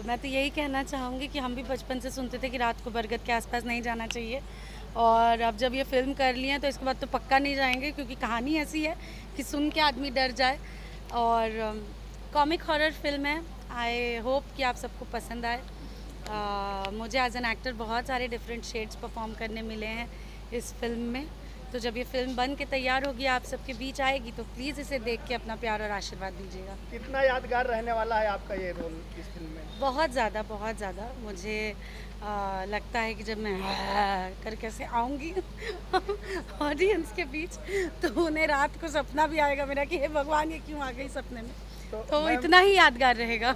मैं तो यही कहना चाहूँगी कि हम भी बचपन से सुनते थे कि रात को बरगद के आसपास नहीं जाना चाहिए, और अब जब ये फ़िल्म कर ली है तो इसके बाद तो पक्का नहीं जाएंगे, क्योंकि कहानी ऐसी है कि सुन के आदमी डर जाए। और कॉमिक हॉरर फिल्म है। आई होप कि आप सबको पसंद आए। मुझे एज एन एक्टर बहुत सारे डिफरेंट शेड्स परफॉर्म करने मिले हैं इस फिल्म में। तो जब ये फिल्म बन के तैयार होगी, आप सबके बीच आएगी, तो प्लीज़ इसे देख के अपना प्यार और आशीर्वाद दीजिएगा। कितना यादगार रहने वाला है आपका ये रोल इस फिल्म में? बहुत ज़्यादा मुझे लगता है कि जब मैं करके ऐसे आऊँगी ऑडियंस के बीच, तो उन्हें रात को सपना भी आएगा मेरा कि हे भगवान, ये क्यों आ गई सपने में। तो इतना ही यादगार रहेगा।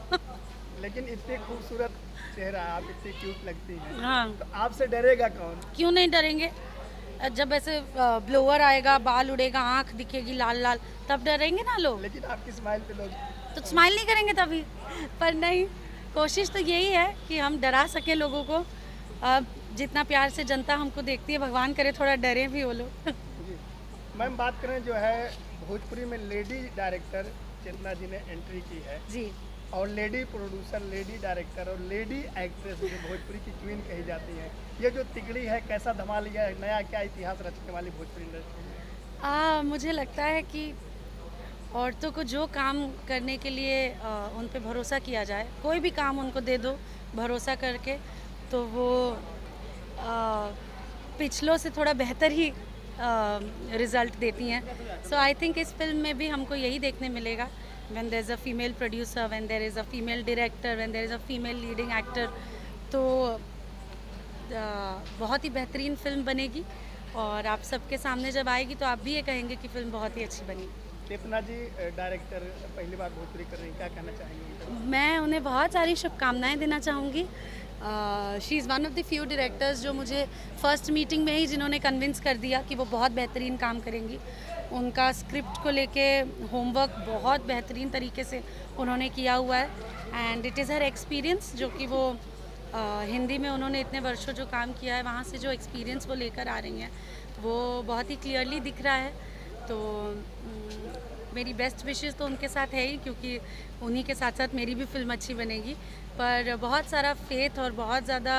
लेकिन इतनी खूबसूरत चेहरा, आप इतनी क्यूट लगती हैं। हाँ, तो आपसे डरेगा कौन? क्यों नहीं डरेंगे। जब ऐसे ब्लोअर आएगा, बाल उड़ेगा, आँख दिखेगी लाल लाल, तब डरेंगे ना लोग। लेकिन आपकी स्माइल पे लोग तो स्माइल नहीं करेंगे तभी। पर नहीं, कोशिश तो यही है कि हम डरा सकें लोगों को। जितना प्यार से जनता हमको देखती है, भगवान करे थोड़ा डरे भी वो लोग। जी। मैम, बात करें जो है भोजपुरी में लेडी डायरेक्टर चेतना जी ने एंट्री की है, जी, और लेडी प्रोड्यूसर, लेडी डायरेक्टर और लेडी एक्ट्रेस जो भोजपुरी की क्वीन कही जाती हैं, ये जो तिकड़ी है, कैसा धमाल लिया है, नया क्या इतिहास रचने वाली भोजपुरी इंडस्ट्री में? मुझे लगता है कि औरतों को जो काम करने के लिए उन पे भरोसा किया जाए, कोई भी काम उनको दे दो भरोसा करके, तो वो पिछलों से थोड़ा बेहतर ही रिज़ल्ट देती हैं। सो आई थिंक इस फिल्म में भी हमको यही देखने मिलेगा। When there is a female producer, when there is a female director, when there is a female leading actor, तो बहुत ही बेहतरीन फिल्म बनेगी। और आप सबके सामने जब आएगी तो आप भी ये कहेंगे कि फिल्म बहुत ही अच्छी बनी। चेतना जी डायरेक्टर पहली बार भोजपुरी कर रही हैं, क्या कहना चाहेंगे? मैं उन्हें बहुत सारी शुभकामनाएं देना चाहूँगी। She is one of the few directors जो मुझे फर्स्ट मीटिंग में ही जिन्होंने कन्विंस कर दिया कि वो बहुत बेहतरीन काम करेंगी। उनका स्क्रिप्ट को लेके होमवर्क बहुत बेहतरीन तरीके से उन्होंने किया हुआ है, and it is her experience, जो कि वो हिंदी में उन्होंने इतने वर्षों जो काम किया है, वहाँ से जो एक्सपीरियंस वो लेकर आ रही हैं, वो बहुत ही क्लियरली दिख रहा है। तो मेरी बेस्ट विशेस तो उनके साथ है ही, क्योंकि उन्हीं के साथ साथ मेरी भी फिल्म अच्छी बनेगी। पर बहुत सारा फेथ और बहुत ज़्यादा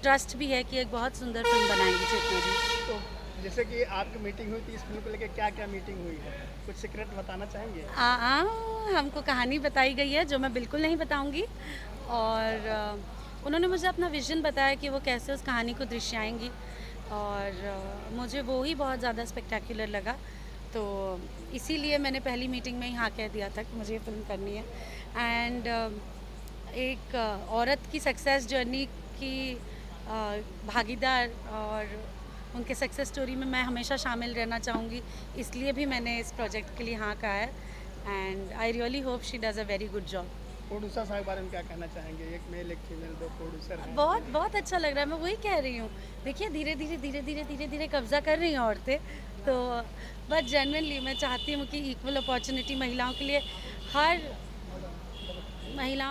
ट्रस्ट भी है कि एक बहुत सुंदर फिल्म बनाएंगी चेतना जी। तो जैसे कि आपकी मीटिंग हुई थी, इस फिल्म को लेकर क्या क्या मीटिंग हुई है, कुछ सीक्रेट बताना चाहेंगे? हमको कहानी बताई गई है जो मैं बिल्कुल नहीं बताऊंगी, और उन्होंने मुझे अपना विजन बताया कि वो कैसे उस कहानी को दृश्याएंगी, और मुझे वो ही बहुत ज़्यादा स्पेक्टेकुलर लगा। तो इसीलिए मैंने पहली मीटिंग में ही हाँ कह दिया था कि मुझे ये फिल्म करनी है। एंड एक औरत की सक्सेस जर्नी की भागीदार और उनके सक्सेस स्टोरी में मैं हमेशा शामिल रहना चाहूँगी, इसलिए भी मैंने इस प्रोजेक्ट के लिए हाँ कहा है। And I really hope she does a very good job. Producer साहब के बारे में क्या कहना चाहेंगे? एक मेल, एक फीमेल, दो प्रोड्यूसर हैं। बहुत अच्छा लग रहा है। मैं वही कह रही हूँ, देखिए धीरे धीरे कब्जा कर रही हैं औरतें। तो बट जेन्युइनली मैं चाहती हूँ कि इक्वल अपॉर्चुनिटी महिलाओं के लिए, हर महिला